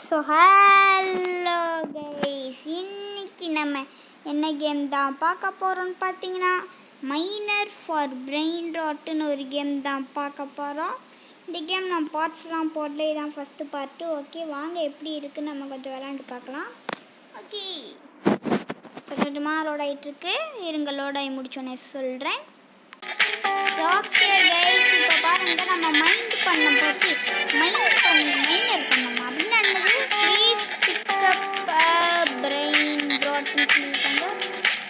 So hello guys, இன்னைக்கு நம்ம என்ன கேம் தான் பார்க்க போகிறோம்னு பார்த்தீங்கன்னா மைனர் ஃபார் பிரெயின் ராட்னு ஒரு கேம் தான் பார்க்க போகிறோம். இந்த கேம் நான் பார்ட்ஸ்லாம் போடல, இதான் ஃபஸ்ட்டு பார்ட்டு. ஓகே, வாங்க எப்படி இருக்குன்னு நம்ம கொஞ்சம் விளாண்டு பார்க்கலாம். ஓகே, கொஞ்சமாக லோட் ஆகிட்டுருக்கு, இருங்க லோட் ஆகி முடிச்சோன்னே சொல்கிறேன். ஓகே கைஸ், இப்போ பாருங்க நம்ம மைண்ட் பண்ண போச்சு. மைனர் பண்ணோம் அப்படின்னு ப்ளீஸ் பிக்கப் பிரெயின் ப்ராட்னு சொல்லியிருக்காங்க.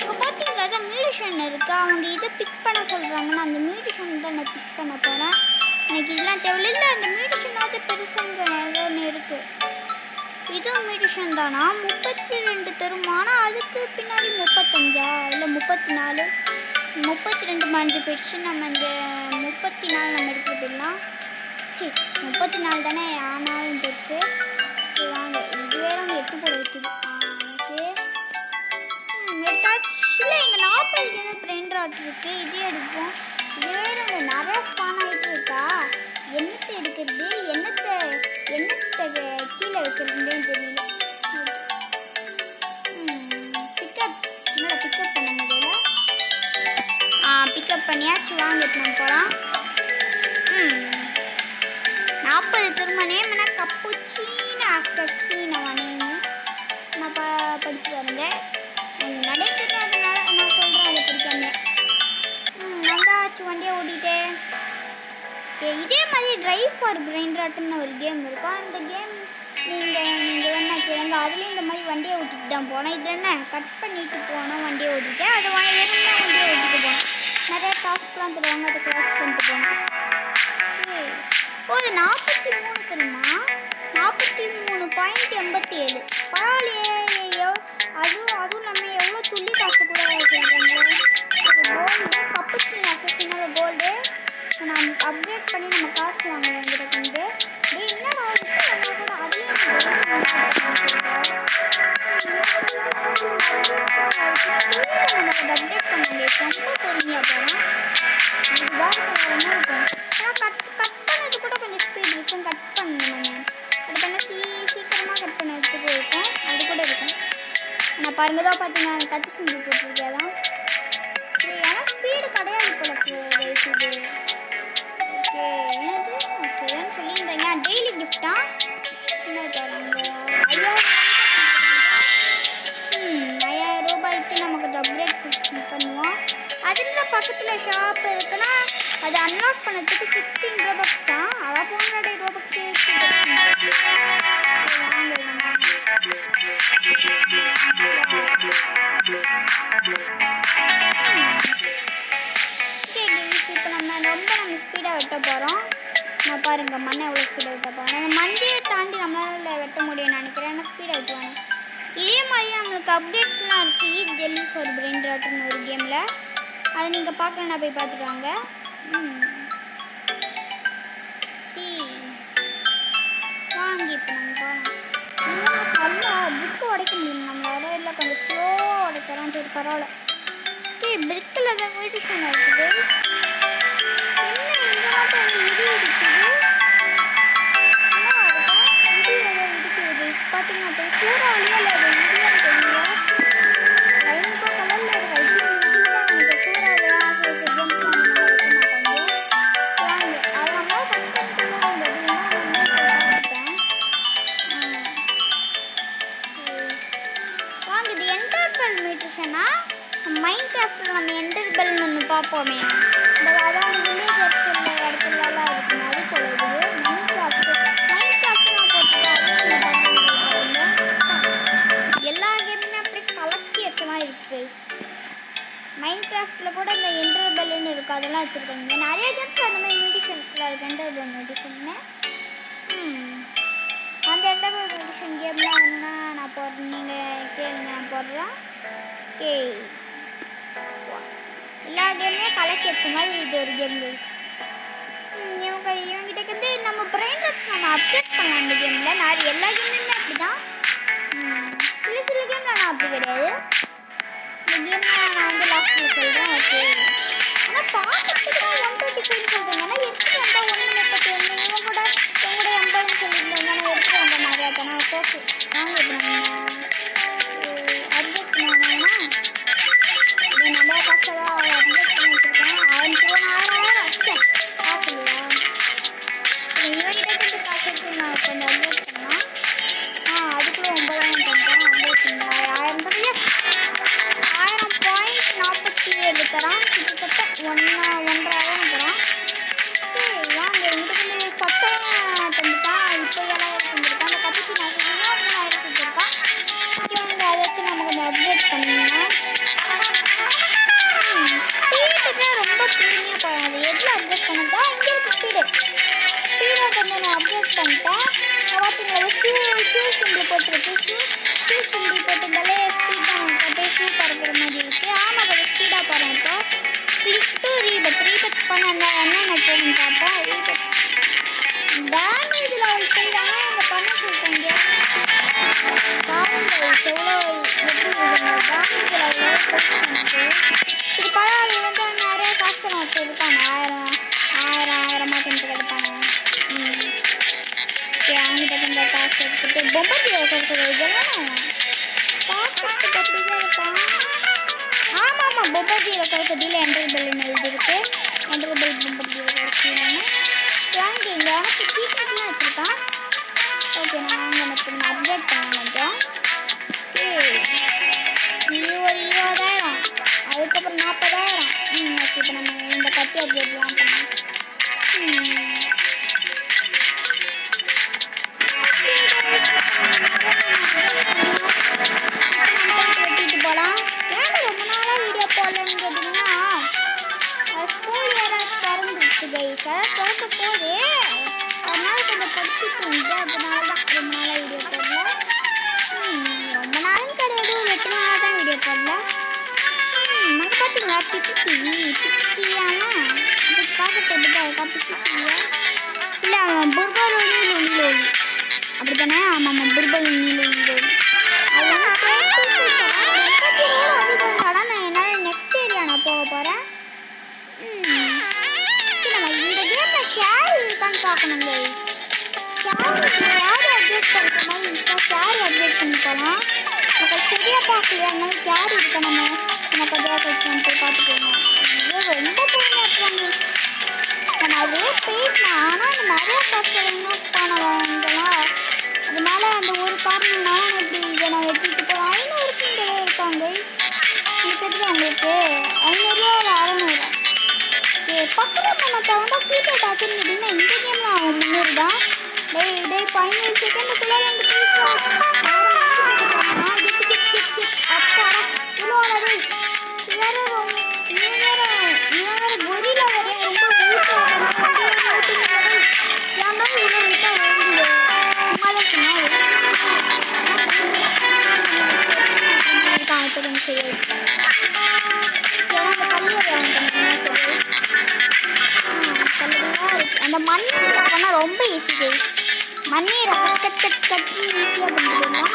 இப்போ பார்த்தீங்கன்னா அதான் மியூசிஷன் இருக்குது, அவங்க இதை பிக் பண்ண சொல்கிறாங்கன்னா அந்த மியூசிஷன் தான் நான் பிக் பண்ண போகிறேன். எனக்கு இதெல்லாம் தேவையில்லை, அந்த மியூசிஷனாவது பெருசாக ஒன்று இருக்குது. இதுவும் மியூசிஷன் தானா? 32 தரும், ஆனால் அதுக்கு பின்னாடி 35 இல்லை 34 32 மறைஞ்சு போயிடுச்சு. நம்ம இந்த 34 நம்ம எடுத்துக்கலாம். சரி 34 தானே, ஆனாலும் பெருசு. சரி வாங்க, இது வேற அவங்க எடுத்து போட வைக்குது. ஓகே எடுத்தாச்சு. இல்லை இங்கே 40 பிரெயின் ராட் இருக்குது, இதே எடுப்போம். இது வேற நிறைய ஸ்பான் ஆகிட்டு இருக்கா, என்னத்தை எடுக்கிறது, என்னத்தை கீழே வைக்கிறதுன்னு தெரியல. பிக்கப் என்னோட பிக்கப் பண்ண முடியல. பிக்கப் பண்ணியாச்சு, வாங்கிட்டு நம்ம போகலாம். 40 திரும்ப நேம்னா கப்புச்சீன அசஸின நேமு நான் படித்து பாருங்க. நடைத்துக்கு அதனால நான் சொல்கிறேன், அதை பிடிக்காம வந்தாச்சு. வண்டியை ஓட்டிகிட்டே இதே மாதிரி ட்ரைவ் ஃபார் பிரெயின் ராட்னு ஒரு கேம் இருக்கும். அந்த கேம் நீங்கள் வேணா கேளுங்க. அதுலேயும் இந்த மாதிரி வண்டியை ஓட்டிட்டு தான் போனேன். இது என்ன கட் பண்ணிட்டு போனோம், வண்டியை ஓட்டிட்டு அது வெறும்னா வண்டியை ஓட்டிட்டு போனோம். நிறைய டாஸ்க்லாம் தருவாங்க, அதை கிராஸ் பண்ணிட்டு போனோம். ஒரு 43 தெரியுமா, 43.87 பரவாயில்லையோ. அதுவும் நம்ம எவ்வளோ துள்ளி காசு கூட கோல்டு கப்புச்சின் அசஸினோட கோல்டு நம்ம அப்கிரேட் பண்ணி நம்ம காசு வாங்க வேண்டியது வந்து என்னடா கூட அதுலேயும் அப்டேட் பண்ணாங்க. ரொம்ப பொறுமையாக போகிறோம், இதுதான் இருக்கும். ஆனால் கட் பண்ணது கூட கொஞ்சம் ஸ்பீட் இருக்கும். கட் பண்ணணும், அது பண்ண சீக்கிரமாக கட் பண்ணதுக்கு இருக்கும், அது கூட இருக்கும். நான் பாருங்கதான் பார்த்தீங்கன்னா கத்தி சிம்பு போட்டிருக்கேதான். ஆனால் ஸ்பீடு கிடையாது போல இது. ஓகே ஓகேன்னு சொல்லியிருந்தேங்க. டெய்லி கிஃப்டா என்ன தராங்க, 5000 ரூபாய்க்கு நம்ம கொஞ்சம் அப்கிரேட் பண்ணுவோம். அதில் பக்கத்தில் ஷாப் இருக்குன்னா அது அன்லாக் பண்ணதுக்கு 16 ரோபக்ஸ் தான். அதான் போங்கடே ரோபக்ஸே. இப்போ நம்ம ஸ்பீடாக வெட்ட போகிறோம். நான் பாருங்கள் மண்ணை எவ்வளோ ஸ்பீடாக வெட்ட போகிறோம். அந்த மஞ்சையை தாண்டி நம்மளால் வெட்ட முடியும்னு நினைக்கிறேன். ஆனால் ஸ்பீடாக வெட்டுவாங்க. இதே மாதிரி நம்மளுக்கு அப்டேட்ஸ்லாம் இருக்குது. ஈட் ஜெல்லி ஃபார் பிரெயின் ராட்னு ஒரு கேமில், அதை நீங்கள் பார்க்கலன்னா போய் பார்த்துட்டு வாங்க. வாங்கி இப்போ நம்ம போகலாம். நல்லா புக்கு உடைக்க முடியும் நம்மளால, இல்லை கொஞ்சம் ஸ்லோவாக உடைக்கிறோம். சரி பரவாயில்ல. பிரிக்கில் தான் மெடிஷன் இருக்குது. என்ன இந்த மட்டும் இடி இருக்குது, இடி இருக்குது பார்த்தீங்கன்னா சூறாவளியாக இல்லை, அது இடியாக தெரியல. ரெயின்போ கலரில் இருக்கு, இடிதான் எனக்கு சூறாவளியாக கேம்ஸ் வைக்க மாட்டாங்க. வாங்க அதனால கஷ்டப்பட்டுலாம் வாங்க. இது என்டர்பெல் மியூசிஷனா மைண்ட் கிராஃப்டில் நம்ம என்டர்பெல்னு ஒன்று பார்ப்போமே. இந்த அதான் வில்லேஜர்ஸ் இடத்துலலாம் இருக்குங்க, அது போல இருக்குது. மைண்ட் கிராஃப்ட்லாம் போட்டுருக்காங்க. எல்லா கேமுமே அப்படியே கலக்கி வச்ச மாதிரி இருக்குது. மைண்ட் கிராஃப்டில் கூட இந்த என்டர்பெல்னு இருக்குது, அதெல்லாம் வச்சுருக்காங்க. நிறைய கேம்ஸ் அந்த மாதிரி மியூசிஷன்ஸில் இருக்குது. என்டர்பெல் மியூசிஷன்னு அந்த என்டர்பெல் மியூசிஷன் கேம்லாம் வேணுன்னா நான் போடுறேன், நீங்கள் கேளுங்க, நான் போடுறேன். ஓகே எல்லா கேமுமே கலக்கி வச்ச மாதிரி இது ஒரு கேம். இவங்கிட்ட வந்து நம்ம பிரெயின் ராட்ஸ் நம்ம அப்டேட் பண்ணலாம் இந்த கேமில். நான் எல்லா கேமுமே அப்படி தான், சில கேமில் நான் அப்படி கிடையாது. இந்த கேமில் நான் வந்து லாஸ்ட்டில் சொல்கிறேன். ஓகே ஆனால் பார்க்கறதுக்கு தான் 125 சொல்கிறாங்க, ஆனால் எடுத்துகிட்டு வந்தால் 131 இவங்க கூட 80 சொல்லியிருந்தாங்க. ஆனால் எடுத்துகிட்டு வந்த மாதிரியா தானே. ஸோ ஓகே வாங்க இப்போ நம்ம அப்டேட் பண்ணோம்னா இது நம்ம காசாக அப்டேட் பண்ணி வச்சுருக்கேன். 1000 அச்சா காசு இல்லையா? இவங்கிட்ட காசு எடுத்து நான் கொஞ்சம் அப்டேட் பண்ணலாம். அதுக்குள்ளே 9000 பண்ணுறேன். அப்டேட் பண்ணேன் 1000 தரையா 1000.47 தரான். கிட்டத்தட்ட 1,000 தரான். வாங்க எங்கிட்ட கொஞ்சம் 10,000 தந்துட்டான். இப்போ 7,000 தந்துருக்கான். அந்த கதைக்கு நான் 3,000 தந்துருக்கான். இங்கே வந்து அதை வச்சு நம்ம கொஞ்சம் அப்டேட் பண்ணலாம். ஸ்பீடுக்கு ரொம்ப ஸ்பீடுமையாக போகாது. எதில் அப்டேட் பண்ணிட்டா இங்கே இருக்கு ஸ்பீடை கொஞ்சம் நான் அப்டேட் பண்ணிட்டேன். பார்த்தீங்களா ஷூ சிம்பிள் போட்டுருக்கு. ஷூ சிம்பிள் போட்டிருந்தாலே ஸ்பீட் தான் அப்படியே ஷூ பறக்கிற மாதிரி இருக்குது. ஆமாம் கொஞ்சம் ஸ்பீடாக போகிறேன். இப்போ கிளிக் டு ரீபத் பண்ண என்னென்ன போகணும்னு பார்ப்போம். டேமேஜில் அவங்க செய்கிறாங்க. அவங்க பண்ண சொல்லிட்டாங்க. பாருங்கள் எவ்வளோ எப்படி இருக்குங்க. டேமேஜில் அவ்வளோ போட்டு இது பரவாயில்ல. வந்து நிறைய காசு நான் வச்சுருக்காங்க. 1000 மாதம் கிடைப்பாங்க. அவங்ககிட்ட கொஞ்சம் காசு எடுத்துட்டு பொம்பத்தி இருக்கிறது இதெல்லாம் பார்க்கறதுக்கு அப்படி தான் இருக்கான். ஆமாம் பொம்பத்தி இருக்கிறதுல என்டர்பிள்னு எழுதிருக்கு. என்டர்பிள் பொம்பத்தி இருக்கிறது வாங்கி இங்கே உனக்கு சீக்கிரட்லாம் வச்சுருக்கான். ஓகே நான் வாங்க நான் அப்டேட் பண்ண கொஞ்சம். இது ஒரு 20,000 அதுக்கப்புறம் 40,000. ஓகே இப்போ நம்ம இந்த கட்டி அப்டேட்லாம் பண்ணலாம். வெட்டிட்டு போகலாம். ஏன்னா ரொம்ப நாளாக வீடியோ போடலன்னு கேட்டிங்கன்னா ஸ்கூல் வேறு திறந்துருச்சு கைஸ். திறக்க போது அதனால கொஞ்சம் படிச்சுட்டு இருந்தேன். அதனால தான் ரொம்ப நாளாக வீடியோ போடல. ரொம்ப நாளும் கிடையாது. ஒரு 8 நாளாக தான் வீடியோ போடல. நாங்கள் பார்த்தீங்களா பிச்சிக்கியாமா இப்போ பார்க்க போட்டுதான் இருக்கா பிச்சிக்கியா இல்லை புர்பல் ஒளி அப்படி தானே? ஆமாம் புர்பல் ஒளி அது வந்து நான் என்னால் நெக்ஸ்ட் ஏரியா நான் போக போகிறேன். நம்ம இந்த கேமில் கேரி இருக்கான்னு பார்க்கணுங்க. கேரி அப்டேட் பண்ணுற மாதிரி இருந்துச்சா கேரி அப்டேட் பண்ணி போகலாம். நமக்கு சரியாக பார்க்கலையா அதனால கேரி இருக்க நம்ம கதையாக கழிச்சு வந்து போய் பார்த்துக்கோங்க. ரொம்ப பொறுமையாக இருக்காங்க. நான் அதுவே போயிட்டேன். ஆனால் அந்த நிறையா காசு இன்வெஸ்ட் பண்ண வாங்கலாம். அதனால அந்த ஒரு காரணம்னால நான் இப்படி இதை நான் வெட்டிட்டு போகிறேன். 500க்கு இங்கே இருக்காங்க. எனக்கு தெரியுது உங்களுக்கு 500 ஒரு 600. பக்கம் மற்ற வந்து சீக்கிரம் ஆச்சுன்னு கேட்டிங்கன்னா இந்த கேமில் அவன் 300 தான். டே 15 செகண்டுக்குள்ளே வந்து அப்பாடா இவ்வளோ அது வேறு இவன் வேறு கொரில வேறு ரொம்ப ஏன்னா இவ்வளோ விட்டா ஓடுங்க சும்மாதான் சொன்னால் கொஞ்சம் செய்ய ஏன்னா அந்த கல்லூரி அந்த மண்ணீரை பண்ணால் ரொம்ப ஈஸி. மண்ணீரை கட்டு ஈஸியாக பண்ணிடலாம்.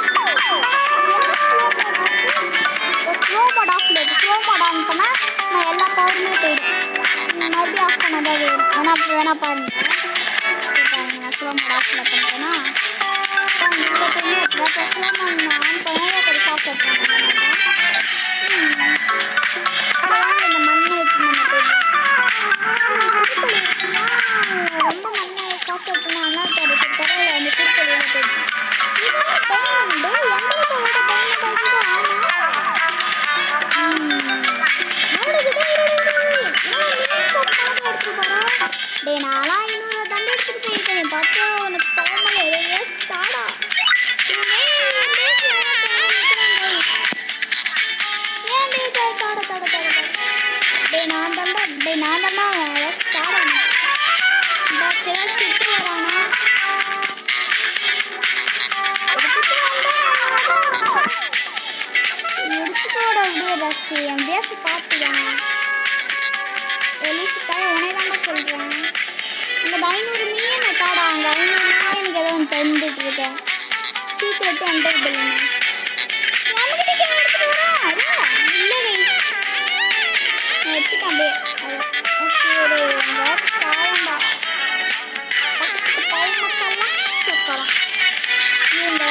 ஸ்லோ மோட் ஆஃப் இருக்குது. ஸ்லோ மோட் ஆன் பண்ணால் நான் எல்லா பவருமே போயிடும். மறுபடியும் ஆஃப் பண்ணாதான் வரும். வேணா பாருங்கள். நான் ஸ்லோ மோட் ஆஃபில் பண்ணிட்டேன்னா ஸ்லோ மோட் ஆன் பண்ணால் கொஞ்சம் காசு எடுப்பாங்க. இந்த மண்ணை வச்சு நம்ம போயிடலாம். ரொம்ப மண்ணை காசு எடுத்துனா அண்ணா தரவில் அந்த திருப்பதியில் போயிடும். இதெல்லாம் டைமண்டு எங்களுக்கு டைமண்ட் ஆகிதான் ஆகும். டே நான்லாம் 500 தண்டு எடுத்துகிட்டு போயிருக்கேன். பார்த்தா உனக்கு டைமில் எதாவது ஸ்டார்டா நான் தாண்டா ஸ்டார்ட் சுற்றி வரானா முடிச்சுட்டோட எப்படி ஏதாச்சும் என் பேசி பார்த்துதானே வெளிச்சுக்காக உனே தாண்டா சொல்கிறேன். இந்த 500 மில்லியன் தாடா அங்கே 500 மில்லியனுக்கு ஏதோ ஒன்று தந்துட்டு இருக்கேன். சீக்கிரட்டு என்டர் பண்ணுங்க. நம்மகிட்ட எடுத்துட்டு வரேன் இல்லை வச்சுக்கேன் அப்படியே காயம்பா பக்கத்துக்கு கை மசாலா சேர்க்கலாம். இந்த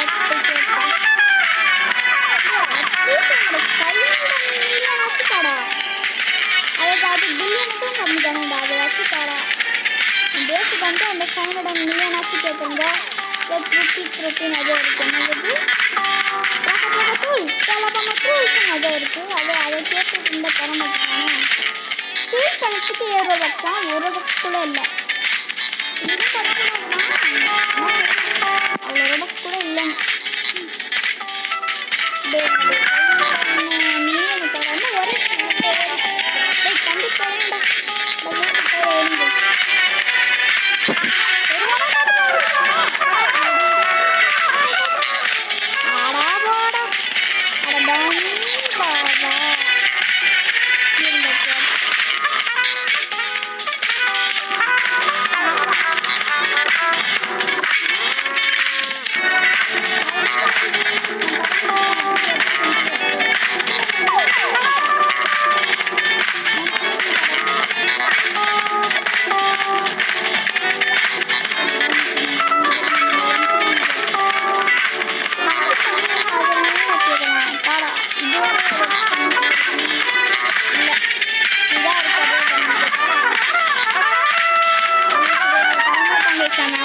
500 million ஆச்சு கேட்குறங்க. லெட்ஸ் ரிப்பீட் அது இருக்கு. என்னது அது இருக்கு. அதை கேட்டுட்டு இருந்தால் தர மாட்டேங்கானே. ஸ்டீல் கணக்குக்கு 7 ரூபாய் தான், 1 ரூபாய் கூட இல்லை. அவ்வளோ ரூபாய் கூட இல்லைங்க.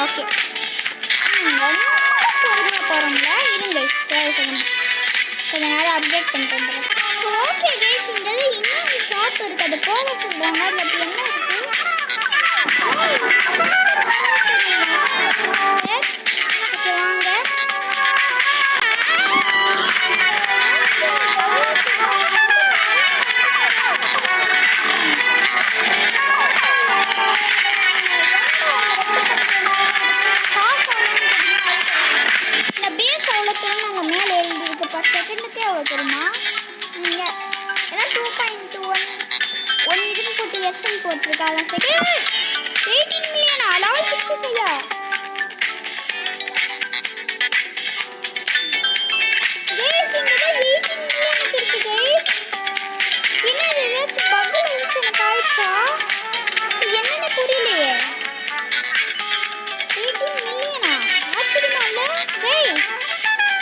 ஓகே போகிறோம்ல இருங்க கொஞ்ச நேரம் அப்டேட் பண்ணிட்டு வந்துடுறேன். ஓகே கைஸ், இந்த இன்னொரு ஷாப் இருக்குது, அது போக சொல்கிறாங்க. அதில் என்ன இருக்குது வாங்க. நாங்கள் மேலே எழுதிருக்கு. 10 செகண்டுக்கே எவ்வளோ தெரியுமா? நீங்கள் ஏன்னா 2.21 இதுன்னு போட்டு எஸ்என் போட்டிருக்காங்க. Second 18 millionaire? லெவல் 65 கைஸ், இங்கே தான் 18 மில்லியனுக்கு இருக்கு கைஸ். என்னது ஏதாச்சும் பக்கில் இருந்துச்சு எனக்கு ஆயிடுச்சா? என்னென்ன புரியலையே. 18 மில்லியனா? ஆச்சரியமா இல்லை கைஸ்?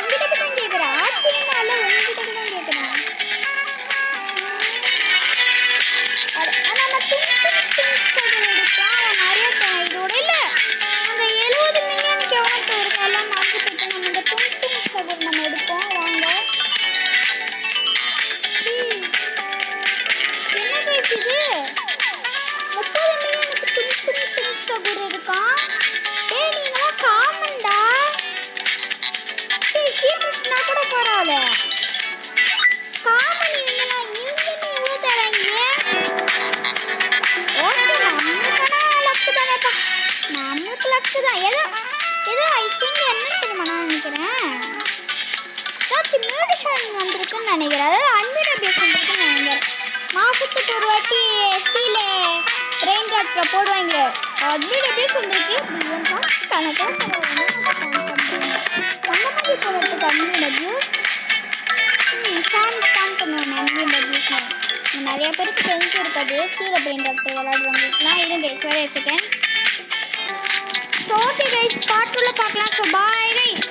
உங்ககிட்ட தான் கேட்குறேன். ஆச்சரியமா இல்லை, உங்ககிட்ட தான் கேட்குறேன். நம்ம நிறைய இதோட இல்லை அந்த 70 மில்லியனுக்கு எவ்வளோ இருக்கு எல்லாம் மாற்றி போட்டு நம்ம இந்த துணி நம்ம எடுப்போம். வாங்க என்ன கைஸ் இது 30 மில்லியனுக்கு துணி சகுர் இருக்கான். ஏய் நீங்களா காமண்டா. சரி சீக்கிரட்னா கூட பரவாயில்ல. காமன் இவங்களா இவங்க எவ்வளோ தராங்க? ஓகே நம்மளுக்கான லக்கு தானேப்பா, நம்மளுக்கு லக்கு தான். ஏதோ ஐ திங்க் என்னன்னு தெரியுமா நான் நினைக்கிறேன். ஏதாச்சும் மியூட்டிஷன் வந்திருக்குன்னு நினைக்கிறேன். அதாவது அன்மீடியா பேஸ் வந்திருக்குன்னு நினைக்கிறேன். மாதத்துக்கு ஒரு வாட்டி ஸ்டீலு ரெயின் ட்ராக்டரை போடுவாங்க. அன்மீடியா பேஸ் வந்திருக்கு. கணக்காக அந்த மாதிரி போடுறதுக்கு அன்மீடியா பேஸ் ஸ்டாண்ட் பண்ணுவாங்க. அன்மீடியா பேஸ் நிறைய பேருக்கு தெரிஞ்சு இருக்காது. ஸ்டீல் ரெயின் ட்ராக்டர் விளையாடுறவங்களுக்குலாம் இருங்க ஒரு second. So okay guys, part 2ல பார்க்கலாம். So bye guys.